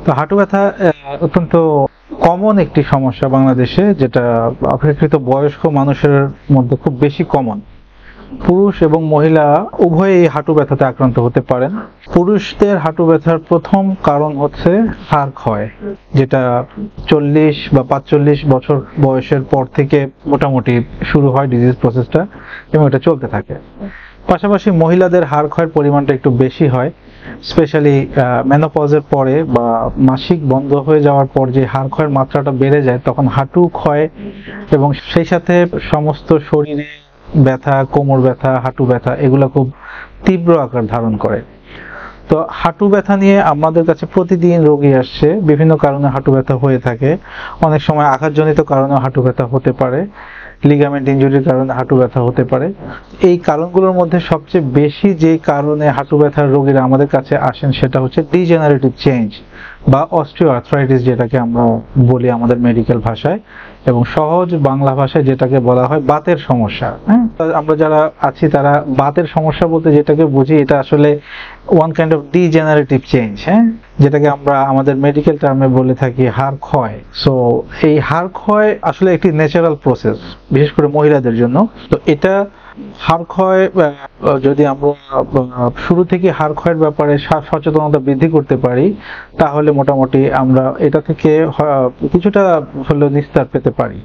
তো হাঁটু ব্যথা অত্যন্ত কমন একটি সমস্যা বাংলাদেশে, যেটা অপেক্ষাকৃত বয়স্ক মানুষের মধ্যে খুব বেশি কমন। পুরুষ এবং মহিলা উভয়েই হাঁটু ব্যথাতে আক্রান্ত হতে পারেন। পুরুষদের হাঁটু ব্যথার প্রথম কারণ হচ্ছে হাড় ক্ষয়, যেটা 40 বা 45 বছর বয়সের পর থেকে মোটামুটি শুরু হয় ডিজিজ প্রসেসটা, এবং এটা চলতে থাকে। পাশাপাশি মহিলাদের হাড় ক্ষয়ের পরিমাণটা একটু বেশি হয়, স্পেশালি মেনোপজের পরে বা মাসিক বন্ধ হয়ে যাওয়ার পর যে হাড় ক্ষয়ের মাত্রাটা বেড়ে যায়, তখন হাঁটু ক্ষয় এবং সেই সাথে সমস্ত শরীরে ব্যথা, কোমর ব্যথা, হাঁটু ব্যথা এগুলো খুব তীব্র আকার ধারণ করে। তো হাঁটু ব্যথা নিয়ে আমাদের কাছে প্রতিদিন রোগী আসছে, বিভিন্ন কারণে হাঁটু ব্যথা হয়ে থাকে। অনেক সময় আঘাতজনিত কারণে হাঁটু ব্যথা হতে পারে, লিগামেন্ট ইনজুরির কারণে হাঁটু ব্যথা হতে পারে। এই কারণগুলোর মধ্যে সবচেয়ে বেশি যে কারণে হাঁটু ব্যথার রোগীরা আমাদের কাছে আসেন সেটা হচ্ছে ডিজেনারেটিভ চেঞ্জ বা অস্টিওআর্থ্রাইটিস, যেটাকে আমরা বলি আমাদের মেডিকেল ভাষায়, এবং সহজ বাংলা ভাষায় যেটাকে বলা হয় বাতের সমস্যা। হ্যাঁ, আমরা যারা আছি তারা বাতের সমস্যা বলতে যেটাকে বুঝি, এটা আসলে one kind of degenerative change, হ্যাঁ, যেটাকে আমরা আমাদের মেডিকেল টার্মে বলে থাকি হাড় ক্ষয়। সো এই হাড় ক্ষয় আসলে একটি ন্যাচারাল প্রসেস, বিশেষ করে মহিলাদের জন্য। তো এটা হাড় ক্ষয় যদি আমরা শুরু থেকে হাড় ক্ষয়ের ব্যাপারে সচেতনতা বৃদ্ধি করতে পারি, তাহলে মোটামুটি আমরা এটা থেকে কিছুটা হলেও নিস্তার পেতে পারি।